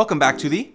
Welcome back to the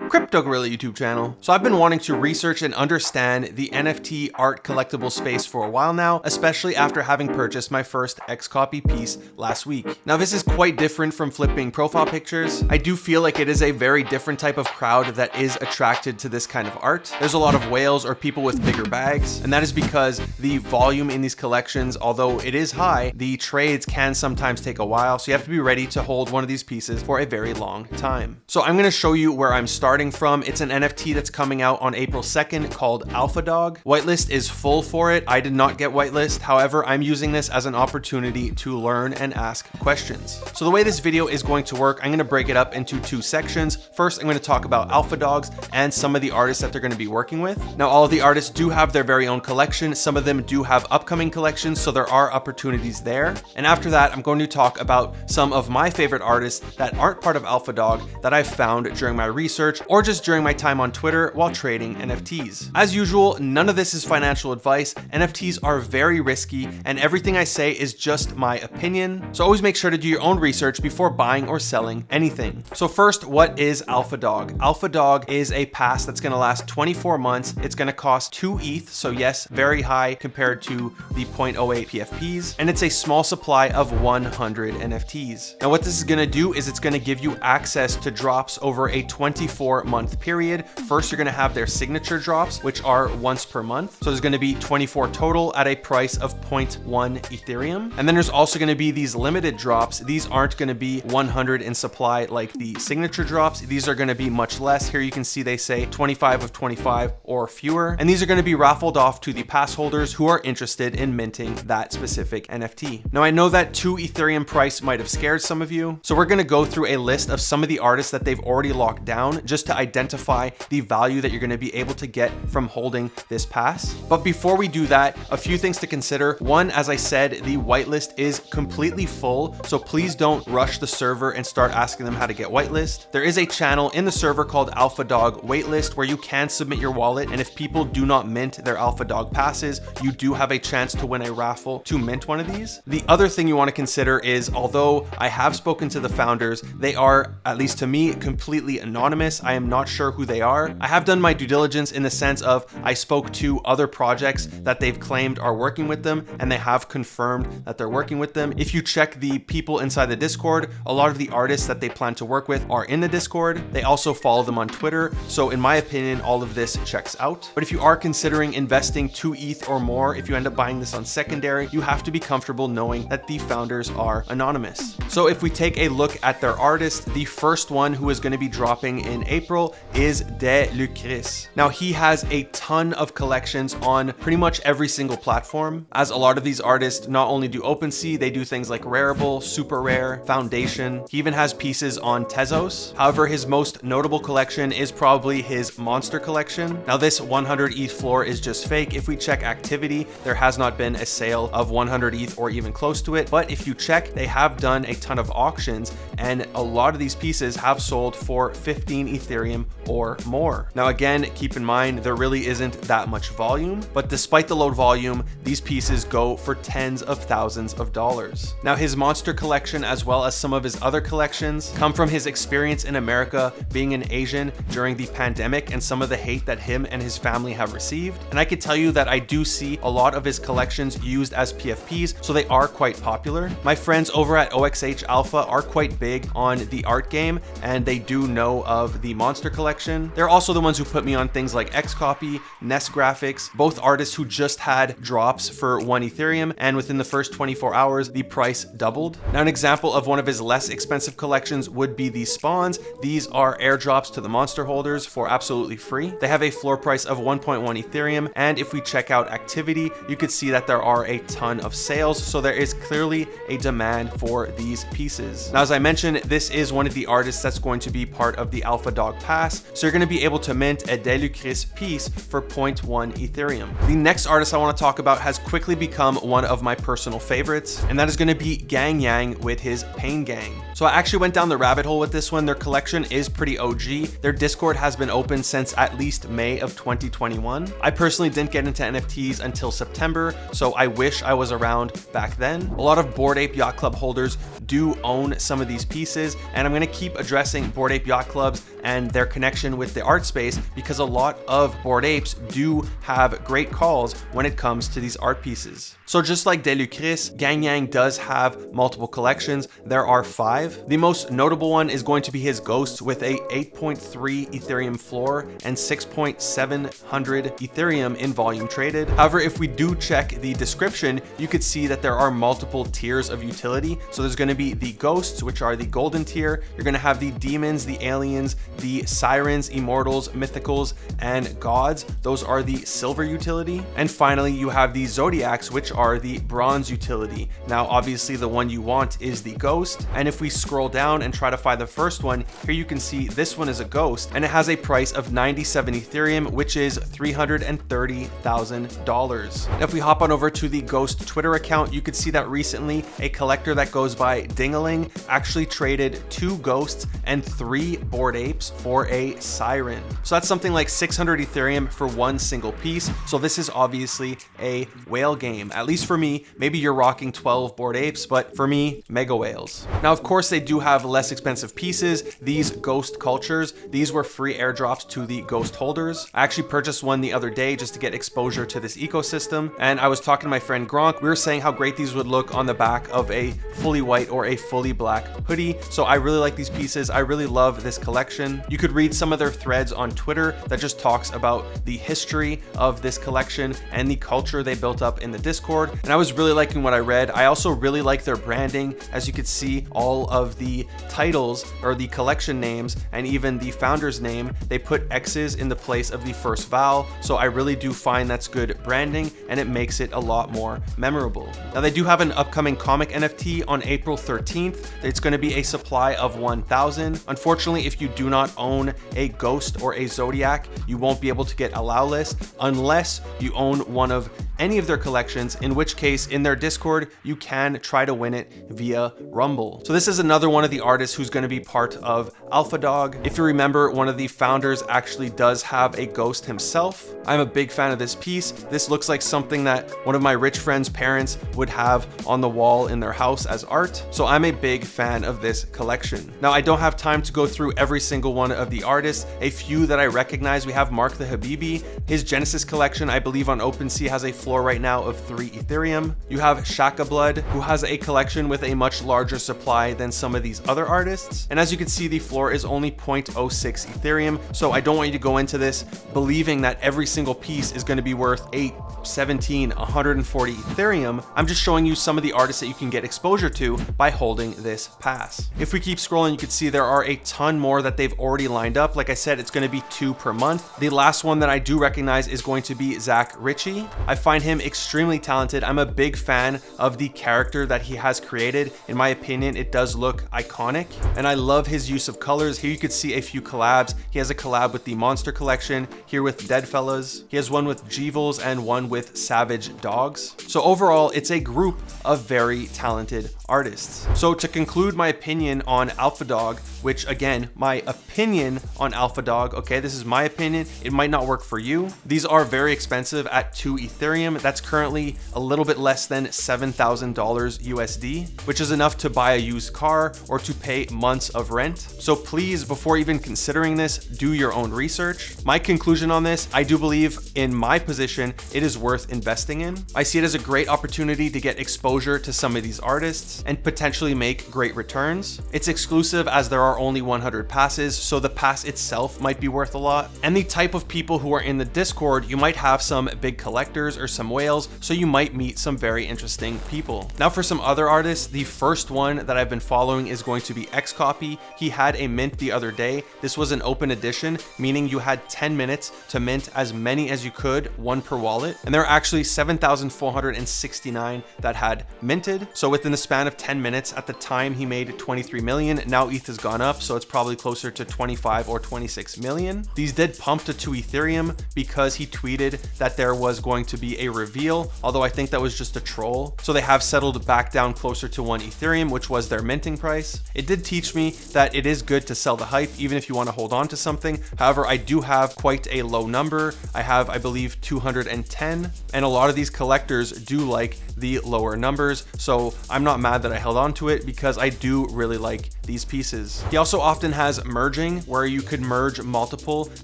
Crypto Gorilla YouTube channel. So I've been wanting to research and understand the NFT art collectible space for a while now, especially after having purchased my first XCopy piece last week. Now this is quite different from flipping profile pictures. I do feel like it is a very different type of crowd that is attracted to this kind of art. There's a lot of whales or people with bigger bags, and that is because the volume in these collections, although it is high, the trades can sometimes take a while, so you have to be ready to hold one of these pieces for a very long time. So I'm going to show you where I'm starting from. It's an NFT that's coming out on April 2nd called Alpha Dog. Whitelist is full for it. I did not get whitelist. However, I'm using this as an opportunity to learn and ask questions. So the way this video is going to work, I'm going to break it up into two sections. First, I'm going to talk about Alpha Dogs and some of the artists that they're going to be working with. Now, all of the artists do have their very own collection. Some of them do have upcoming collections, so there are opportunities there. And after that, I'm going to talk about some of my favorite artists that aren't part of Alpha Dog that I've found during my research or just during my time on Twitter while trading NFTs. As usual, none of this is financial advice. NFTs are very risky, and everything I say is just my opinion. So always make sure to do your own research before buying or selling anything. So first, what is Alpha Dog? Alpha Dog is a pass that's going to last 24 months. It's going to cost 2 ETH, so yes, very high compared to the 0.08 PFPs, and it's a small supply of 100 NFTs. Now what this is going to do is it's going to give you access to drops over a 24-month period. First, you're going to have their signature drops, which are once per month. So there's going to be 24 total at a price of 0.1 Ethereum. And then there's also going to be these limited drops. These aren't going to be 100 in supply like the signature drops. These are going to be much less. Here you can see they say 25 of 25 or fewer. And these are going to be raffled off to the pass holders who are interested in minting that specific NFT. Now I know that 2 Ethereum price might have scared some of you. So we're going to go through a list of some of the artists that they've already locked down just to identify the value that you're going to be able to get from holding this pass. But before we do that, a few things to consider. One, as I said, the whitelist is completely full, so please don't rush the server and start asking them how to get whitelist. There is a channel in the server called Alpha Dog Waitlist where you can submit your wallet, and if people do not mint their Alpha Dog passes, you do have a chance to win a raffle to mint one of these. The other thing you want to consider is, although I have spoken to the founders, they are, at least to me, completely anonymous. I am not sure who they are. I have done my due diligence in the sense of I spoke to other projects that they've claimed are working with them, and they have confirmed that they're working with them. If you check the people inside the Discord, a lot of the artists that they plan to work with are in the Discord. They also follow them on Twitter. So in my opinion, all of this checks out. But if you are considering investing 2 ETH or more, if you end up buying this on secondary, you have to be comfortable knowing that the founders are anonymous. So if we take a look at their artist, the first one who is going to be dropping in April is De Lucris. Now he has a ton of collections on pretty much every single platform, as a lot of these artists not only do OpenSea, they do things like Rarible, Super Rare, Foundation. He even has pieces on Tezos. However, his most notable collection is probably his Monster collection. Now this 100 ETH floor is just fake. If we check activity, there has not been a sale of 100 ETH or even close to it. But if you check, they have done a ton of auctions, and a lot of these pieces have sold for 15 Ethereum or more. Now again, keep in mind, there really isn't that much volume, but despite the low volume, these pieces go for tens of thousands of dollars. Now his Monster collection, as well as some of his other collections, come from his experience in America being an Asian during the pandemic and some of the hate that him and his family have received. And I can tell you that I do see a lot of his collections used as PFPs, so they are quite popular. My friends over at OXH Alpha are quite big on the art game, and they do know of the Monster collection. They're also the ones who put me on things like XCopy, Nest Graphics, both artists who just had drops for 1 Ethereum, and within the first 24 hours, the price doubled. Now an example of one of his less expensive collections would be these spawns. These are airdrops to the Monster holders for absolutely free. They have a floor price of 1.1 Ethereum, and if we check out activity, you could see that there are a ton of sales, so there is clearly a demand for these pieces. Now, as I mentioned, this is one of the artists that's going to be part of the Alpha Dog Alphadog pass. So you're going to be able to mint a Delucris piece for 0.1 Ethereum. The next artist I want to talk about has quickly become one of my personal favorites, and that is going to be Gang Yang with his Pain Gang. So I actually went down the rabbit hole with this one. Their collection is pretty OG. Their Discord has been open since at least May of 2021. I personally didn't get into NFTs until September, so I wish I was around back then. A lot of Bored Ape Yacht Club holders do own some of these pieces, and I'm going to keep addressing Bored Ape Yacht Clubs and their connection with the art space because a lot of Bored Apes do have great calls when it comes to these art pieces. So just like Delucris, Gang Yang does have multiple collections. There are 5. The most notable one is going to be his Ghost with a 8.3 Ethereum floor and 6,700 Ethereum in volume traded. However, if we do check the description, you could see that there are multiple tiers of utility. So there's going to be the Ghosts, which are the golden tier. You're going to have the Demons, the Aliens, the Sirens, Immortals, Mythicals, and Gods. Those are the silver utility. And finally, you have the Zodiacs, which are the bronze utility. Now, obviously the one you want is the Ghost. And if we scroll down and try to find the first one, here you can see this one is a Ghost and it has a price of 97 Ethereum, which is $330,000. If we hop on over to the Ghost Twitter account, you could see that recently a collector that goes by Dingaling actually traded 2 Ghosts and 3 Bored Apes for a Siren. So that's something like 600 Ethereum for one single piece. So this is obviously a whale game, at least for me. Maybe you're rocking 12 Bored Apes, but for me, mega whales. Now, of course, they do have less expensive pieces. These Ghost Cultures, these were free airdrops to the Ghost holders. I actually purchased one the other day just to get exposure to this ecosystem. And I was talking to my friend Gronk. We were saying how great these would look on the back of a fully white or a fully black hoodie. So I really like these pieces. I really love this collection. You could read some of their threads on Twitter that just talks about the history of this collection and the culture they built up in the Discord. And I was really liking what I read. I also really like their branding. As you could see, all of the titles or the collection names and even the founder's name, they put X's in the place of the first vowel. So I really do find that's good branding and it makes it a lot more memorable. Now, they do have an upcoming comic NFT on April 13th. It's going to be a supply of 1,000. Unfortunately, if you do not own a Ghost or a Zodiac, you won't be able to get allow list unless you own one of any of their collections, in which case in their Discord, you can try to win it via Rumble. So this is another one of the artists who's going to be part of Alphadog. If you remember, one of the founders actually does have a Ghost himself. I'm a big fan of this piece. This looks like something that one of my rich friends' parents would have on the wall in their house as art. So I'm a big fan of this collection. Now, I don't have time to go through every single one of the artists. A few that I recognize, we have Mark the Habibi. His Genesis collection, I believe on OpenSea, has a floor right now of 3 Ethereum. You have Shaka Blood, who has a collection with a much larger supply than some of these other artists. And as you can see, the floor is only 0.06 Ethereum. So I don't want you to go into this believing that every single piece is going to be worth 8, 17, 140 Ethereum. I'm just showing you some of the artists that you can get exposure to by holding this pass. If we keep scrolling, you can see there are a ton more that they've already lined up. Like I said, it's going to be 2 per month. The last one that I do recognize is going to be Zach Ritchie. I find him extremely talented. I'm a big fan of the character that he has created. In my opinion, it does look iconic, and I love his use of colors. Here you could see a few collabs. He has a collab with the Monster Collection, here with Deadfellas. He has one with Jeevils and one with Savage Dogs. So overall, it's a group of very talented artists. So to conclude my opinion on Alphadog, which again, my opinion on Alphadog, okay, this is my opinion, it might not work for you. These are very expensive at 2 Ethereum. That's currently a little bit less than $7,000 USD, which is enough to buy a used car or to pay months of rent. So please, before even considering this, do your own research. My conclusion on this, I do believe in my position, it is worth investing in. I see it as a great opportunity to get exposure to some of these artists and potentially make great returns. It's exclusive as there are only 100 passes, so the pass itself might be worth a lot. And the type of people who are in the Discord, you might have some big collectors or some whales, so you might meet some very interesting people. Now for some other artists, the first one that I've been following is going to be Xcopy. He had a mint the other day. This was an open edition, meaning you had 10 minutes to mint as many as you could, 1 per wallet. And there are actually 7,469 that had minted. So within the span of 10 minutes, at the time he made 23 million. Now ETH has gone up, so it's probably closer to 25 or 26 million. These did pump to 2 Ethereum because he tweeted that there was going to be a reveal, although I think that was just a troll. So they have settled back down closer to 1 Ethereum, which was their minting price. It did teach me that it is good to sell the hype, even if you want to hold on to something. However, I do have quite a low number. I have, I believe, 210, and a lot of these collectors do like the lower numbers. So I'm not mad that I held on to it because I do really like these pieces. He also often has merging, where you could merge multiple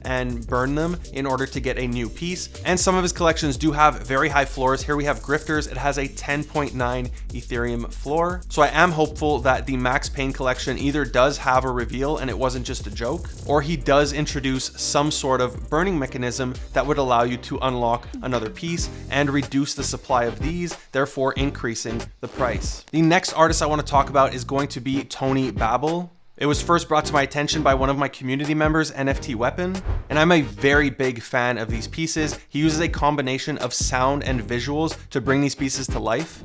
and burn them in order to get a new piece. And some of his collections do have very high floors. Here we have Grifters. It has a 10.9 Ethereum floor. So I am hopeful that the Max Payne collection either does have a reveal and it wasn't just a joke, or he does introduce some sort of burning mechanism that would allow you to unlock another piece and reduce the supply of these, therefore increasing the price. The next artist I want to talk about is going to be Tony Babel. It was first brought to my attention by one of my community members, NFT Weapon, and I'm a very big fan of these pieces. He uses a combination of sound and visuals to bring these pieces to life.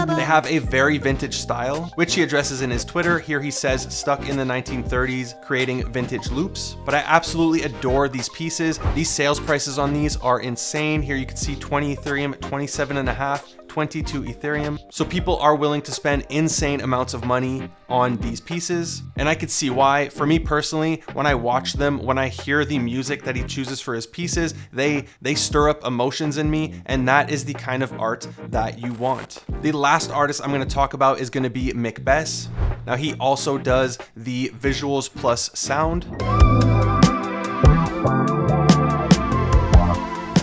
They have a very vintage style, which he addresses in his Twitter. Here he says, stuck in the 1930s, creating vintage loops. But I absolutely adore these pieces. These sales prices on these are insane. Here you can see 20 Ethereum, 27.5, 22 Ethereum. So people are willing to spend insane amounts of money on these pieces. And I could see why. For me personally, when I watch them, when I hear the music that he chooses for his pieces, they stir up emotions in me. And that is the kind of art that you want. The last artist I'm going to talk about is going to be Mick Bess. Now he also does the visuals plus sound.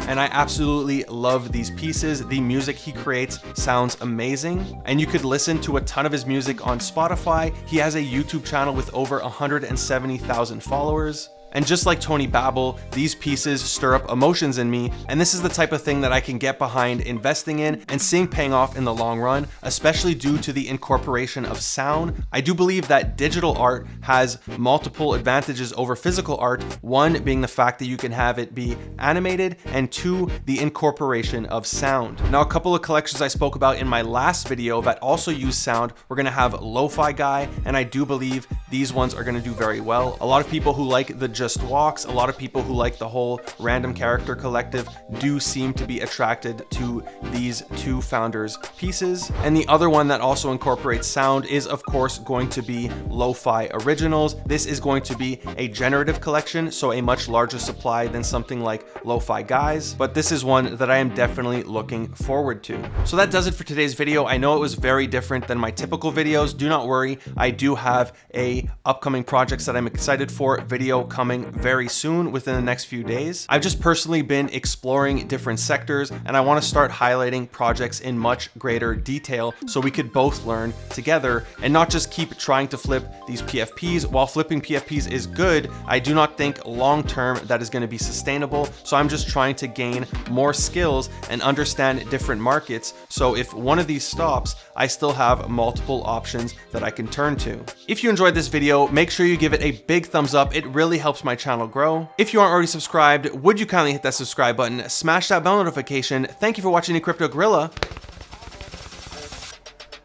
And I absolutely love these pieces. The music he creates sounds amazing. And you could listen to a ton of his music on Spotify. He has a YouTube channel with over 170,000 followers. And just like Tony Babel, these pieces stir up emotions in me, and this is the type of thing that I can get behind investing in and seeing paying off in the long run, especially due to the incorporation of sound. I do believe that digital art has multiple advantages over physical art, one being the fact that you can have it be animated, and two, the incorporation of sound. Now, a couple of collections I spoke about in my last video that also use sound, we're gonna have Lo-Fi Guy, and I do believe these ones are gonna do very well. A lot of people who like the Just Walks, a lot of people who like the whole random character collective do seem to be attracted to these two founders' pieces. And the other one that also incorporates sound is of course going to be Lo-Fi Originals. This is going to be a generative collection, so a much larger supply than something like Lo-Fi Guys, but this is one that I am definitely looking forward to. So that does it for today's video. I know it was very different than my typical videos. Do not worry, I do have a upcoming projects that I'm excited for video coming very soon within the next few days. I've just personally been exploring different sectors, and I want to start highlighting projects in much greater detail so we could both learn together and not just keep trying to flip these PFPs. While flipping PFPs is good, I do not think long term that is going to be sustainable. So I'm just trying to gain more skills and understand different markets, so if one of these stops, I still have multiple options that I can turn to. If you enjoyed this video, make sure you give it a big thumbs up. It really helps my channel grow. If you aren't already subscribed, would you kindly hit that subscribe button, smash that bell notification. Thank you for watching the Crypto Gorilla.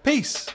Peace.